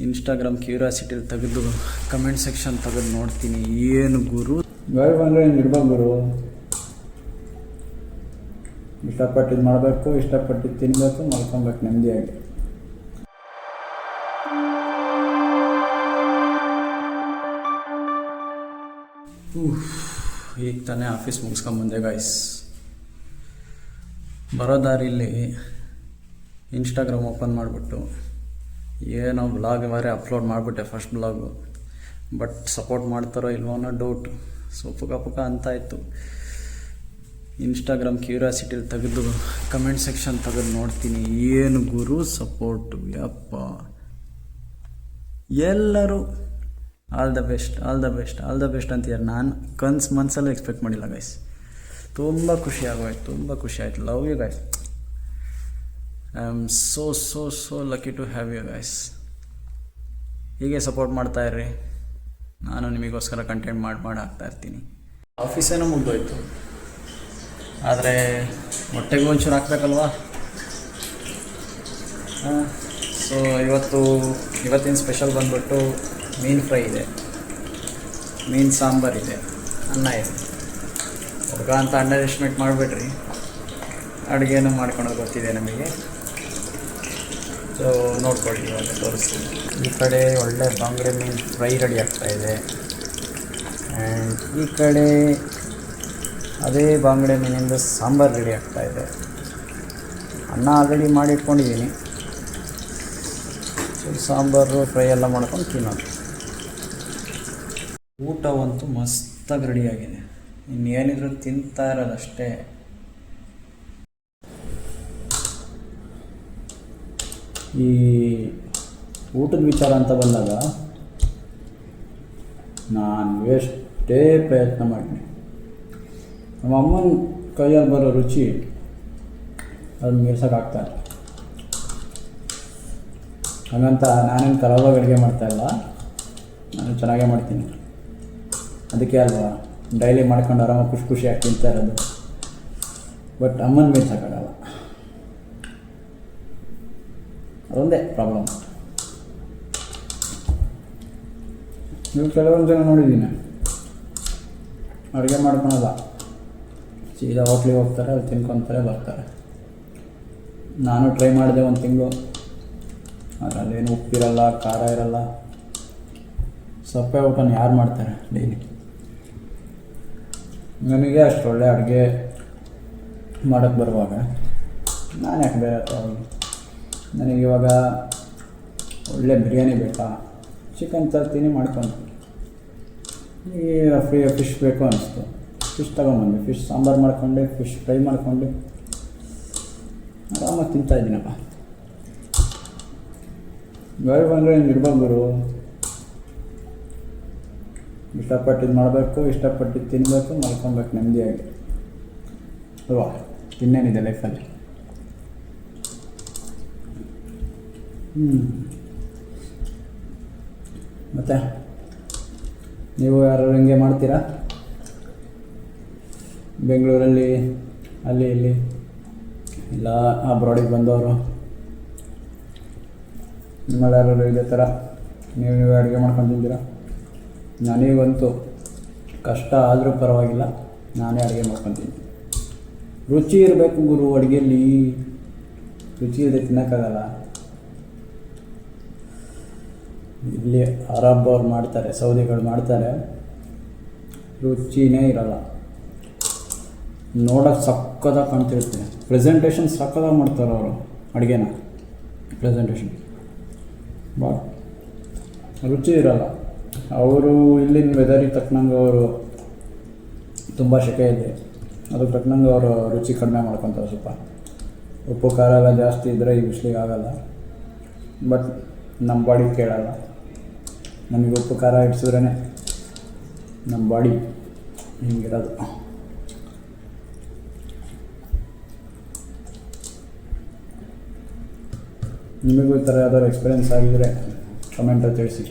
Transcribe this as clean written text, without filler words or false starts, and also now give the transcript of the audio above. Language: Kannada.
ಇನ್ಸ್ಟಾಗ್ರಾಮ್ ಕ್ಯೂರಿಯಾಸಿಟಿಲಿ ತೆಗೆದು ಕಮೆಂಟ್ ಸೆಕ್ಷನ್ ತೆಗೆದು ನೋಡ್ತೀನಿ. ಏನು ಗುರು ಗಾಳಿ ಬಂದರೆ ಹಿಂಗೆ ಇರ್ಬೇಕು ಗುರು. ಇಷ್ಟಪಟ್ಟಿದ್ದು ಮಾಡಬೇಕು, ಇಷ್ಟಪಟ್ಟಿದ್ದು ತಿನ್ನಬೇಕು, ಮಲ್ಕೊಬೇಕು ನೆಮ್ಮದಿಯಾಗಿ. ಈಗ ತಾನೇ ಆಫೀಸ್ ಮುಗಿಸ್ಕೊಂಬಂದೆ ಗಾಯ್ಸ್. ಬರೋ ದಾರಿಲಿ ಇನ್ಸ್ಟಾಗ್ರಾಮ್ ಓಪನ್ ಮಾಡಿಬಿಟ್ಟು ಏನೋ ಬ್ಲಾಗ್ ಬೇರೆ ಅಪ್ಲೋಡ್ ಮಾಡಿಬಿಟ್ಟೆ, ಫಸ್ಟ್ ಬ್ಲಾಗು. ಬಟ್ ಸಪೋರ್ಟ್ ಮಾಡ್ತಾರೋ ಇಲ್ವೋ ಅನ್ನೋ ಡೌಟ್. ಸೊ ಪುಕ ಅಂತ ಇತ್ತು. ಇನ್ಸ್ಟಾಗ್ರಾಮ್ ಕ್ಯೂರಿಯಾಸಿಟಿಲಿ ತೆಗೆದು ಕಮೆಂಟ್ ಸೆಕ್ಷನ್ ತೆಗೆದು ನೋಡ್ತೀನಿ. ಏನು ಗುರು ಸಪೋರ್ಟು, ಯಪ್ಪ. ಎಲ್ಲರೂ all the best all the best all the best ಅಂತಿದ್ದಾರೆ. ನಾನು ಮನಸ್ಸಲ್ಲೂ ಎಕ್ಸ್ಪೆಕ್ಟ್ ಮಾಡಿಲ್ಲ ಗೈಸ್. ತುಂಬ ಖುಷಿ ಆಗೋಯ್ತು, ತುಂಬ ಖುಷಿ ಆಯಿತು. Love you guys. I am so lucky to have you guys. ಹೀಗೆ ಸಪೋರ್ಟ್ ಮಾಡ್ತಾಯಿರ್ರಿ. ನಾನು ನಿಮಗೋಸ್ಕರ ಕಂಟೆಂಟ್ ಮಾಡಿ ಹಾಕ್ತಾಯಿರ್ತೀನಿ. ಆಫೀಸೇನೋ ಮುಗ್ದೋಯ್ತು, ಆದರೆ ಹೊಟ್ಟೆಗೆ ಒಂಚೂರು ಹಾಕ್ಬೇಕಲ್ವಾ. ಸೊ ಇವತ್ತಿನ ಸ್ಪೆಷಲ್ ಬಂದ್ಬಿಟ್ಟು ಮೀನು ಫ್ರೈ ಇದೆ, ಮೀನು ಸಾಂಬಾರಿದೆ, ಅನ್ನ ಇದೆ. ಹುಡುಗ ಅಂತ ಅಂಡರ್ ಎಸ್ಟಿಮೇಟ್ ಮಾಡಿಬಿಡ್ರಿ, ಅಡುಗೆನೂ ಮಾಡ್ಕೊಳೋದು ಗೊತ್ತಿದೆ ನಮಗೆ. ಸೊ ನೋಡ್ಕೊಳ್ಳಿ, ಇವಾಗ ತೋರಿಸ್ತೀನಿ. ಈ ಕಡೆ ಒಳ್ಳೆ ಬಂಗಡೆ ಮೀನು ಫ್ರೈ ರೆಡಿ ಆಗ್ತಾಯಿದೆ. ಆ್ಯಂಡ್ ಈ ಕಡೆ ಅದೇ ಬಂಗಡೆ ಮೀನಿಂದ ಸಾಂಬಾರು ರೆಡಿ ಆಗ್ತಾಯಿದೆ. ಅನ್ನ ಆಲ್ರೆಡಿ ಮಾಡಿ ಇಟ್ಕೊಂಡಿದ್ದೀನಿ. ಸೊ ಸಾಂಬಾರು ಫ್ರೈ ಎಲ್ಲ ಮಾಡ್ಕೊಂಡು ತಿನ್ನೋದು. ಊಟವಂತೂ ಮಸ್ತಾಗಿ ರೆಡಿಯಾಗಿದೆ. ಇನ್ನೇನಿದ್ರು ತಿಂತಾ ಇರೋದಷ್ಟೇ. ಈ ಊಟದ ವಿಚಾರ ಅಂತ ಬಂದಾಗ ನಾನು ಎಷ್ಟೇ ಪ್ರಯತ್ನ ಮಾಡಿದೆ, ನಮ್ಮ ಅಮ್ಮನ ಕೈಯಲ್ಲಿ ಬರೋ ರುಚಿ ಅದನ್ನು ಮೀರ್ಸೋಕ್ಕಾಗ್ತಾಯಿಲ್ಲ. ಹಾಗಂತ ನಾನೇನು ಕರಾವಾಗಿ ಅಡುಗೆ ಮಾಡ್ತಾಯಿಲ್ಲ, ನಾನು ಚೆನ್ನಾಗೇ ಮಾಡ್ತೀನಿ. ಅದಕ್ಕೆ ಅಲ್ವಾ ಡೈಲಿ ಮಾಡ್ಕೊಂಡು ಆರಾಮಾಗಿ ಖುಷಿಯಾಗಿ ತಿಂತಾ ಇರೋದು. ಬಟ್ ಅಮ್ಮನ ಮೀರ್ಸೋಕ್ಕಾಗಲ್ಲ, ಅದೊಂದೇ ಪ್ರಾಬ್ಲಮ್. ನೀವು ಕೆಲವೊಂದು ಜನ ನೋಡಿದ್ದೀನಿ, ಅಡುಗೆ ಮಾಡ್ಕೊಳಲ್ಲ, ಸೀದಾ ಹೋಟ್ಲಿಗೆ ಹೋಗ್ತಾರೆ, ಅಲ್ಲಿ ತಿನ್ಕೊತಾರೆ ಬರ್ತಾರೆ. ನಾನು ಟ್ರೈ ಮಾಡಿದೆ 1 ತಿಂಗಳು, ಅದರಲ್ಲೇನು ಉಪ್ಪಿರಲ್ಲ, ಖಾರ ಇರಲ್ಲ. ಸಪ್ಪೆ ಊಟನ ಯಾರು ಮಾಡ್ತಾರೆ ಡೈಲಿ? ನನಗೆ ಅಷ್ಟು ಒಳ್ಳೆ ಅಡುಗೆ ಮಾಡೋಕ್ಕೆ ಬರುವಾಗ ನಾನು ಯಾಕೆ ಬೇರೆ ನನಗಿವಾಗ ಒಳ್ಳೆ ಬಿರಿಯಾನಿ ಬೇಕಾ, ಚಿಕನ್ ತರ್ತೀನಿ ಮಾಡ್ಕೊಂಡು. ಈಗ ಫಿಶ್ ಬೇಕು ಅನ್ನಿಸ್ತು, ಫಿಶ್ ತೊಗೊಂಬಂದೆ, ಫಿಶ್ ಸಾಂಬಾರು ಮಾಡಿಕೊಂಡೆ, ಫಿಶ್ ಫ್ರೈ ಮಾಡಿಕೊಂಡು ಆರಾಮಾಗಿ ತಿಂತಾಯಿದ್ದೀನಪ್ಪ. ಗಾಳಿ ಬಂದರೆ ಹಿಂಗೆ ಇರ್ಬೇಕು ಗುರು. ಇಷ್ಟಪಟ್ಟಿದ್ದು ಮಾಡಬೇಕು, ಇಷ್ಟಪಟ್ಟಿದ್ದು ತಿನ್ನಬೇಕು, ಮಲ್ಕೊಬೇಕು ನೆಮ್ಮದಿಯಾಗಿ ಅಲ್ವಾ. ಇನ್ನೇನಿದೆ ಲೈಫಲ್ಲಿ. ಮತ್ತು ನೀವು ಯಾರು ಹಿಂಗೆ ಮಾಡ್ತೀರಾ? ಬೆಂಗಳೂರಲ್ಲಿ ಅಲ್ಲಿ ಇಲ್ಲಿ ಇಲ್ಲ ಅಬ್ರಾಡಿಗೆ ಬಂದವರು ನಿಮ್ಮಲ್ಲಾರು ಇದೇ ಥರ ನೀವು ಅಡುಗೆ ಮಾಡ್ಕೊಂಡು ತಿಂತೀರಾ? ನನಗಂತೂ ಕಷ್ಟ ಆದರೂ ಪರವಾಗಿಲ್ಲ, ನಾನೇ ಅಡುಗೆ ಮಾಡ್ಕೊತೀನಿ. ರುಚಿ ಇರಬೇಕು ಗುರು ಅಡುಗೆಯಲ್ಲಿ. ರುಚಿ ಇಲ್ಲದೆ ತಿನ್ನೋಕ್ಕಾಗಲ್ಲ. ಇಲ್ಲಿ ಅರಬ್ ಅವ್ರು ಮಾಡ್ತಾರೆ, ಸೌದಿಗಳು ಮಾಡ್ತಾರೆ, ರುಚಿನೇ ಇರಲ್ಲ. ನೋಡೋಕ್ಕೆ ಸಕ್ಕತ್ತಾಗಿ ಕಾಣ್ತಿರುತ್ತೆ, ಪ್ರೆಸೆಂಟೇಷನ್ ಸಕ್ಕತ್ತಾಗಿ ಮಾಡ್ತಾರೆ ಅವರು ಅಡುಗೆನ. ಪ್ರೆಸೆಂಟೇಷನ್ ಬಟ್ ರುಚಿ ಇರಲ್ಲ. ಅವರು ಇಲ್ಲಿನ ವೆದರಿಗೆ ತಕ್ಕನಂಗೆ ಅವರು ತುಂಬ ಸೆಕೆ ಇದೆ, ಅದಕ್ಕೆ ತಕ್ಕನಂಗೆ ಅವರು ರುಚಿ ಕಡಿಮೆ ಮಾಡ್ಕೊತಾರೆ. ಸ್ವಲ್ಪ ಉಪ್ಪು ಖಾರ ಎಲ್ಲ ಜಾಸ್ತಿ ಇದ್ದರೆ ಈ ಬಿಸಿಲಿಗೆ ಆಗೋಲ್ಲ. ಬಟ್ ನಮ್ಮ ಬಾಡಿ ಕೇಳಲ್ಲ. ನಮಗೆ ಉಪ್ಪು ಖಾರ ಇಡ್ಸಿದ್ರೇ ನಮ್ಮ ಬಾಡಿ ಹಿಂಗಿರೋದು. ನಿಮಗೂ ಈ ಥರ ಯಾವ್ದಾದ್ರು ಎಕ್ಸ್ಪೀರಿಯೆನ್ಸ್ ಆಗಿದರೆ ಕಮೆಂಟಲ್ಲಿ ತಿಳಿಸಿ.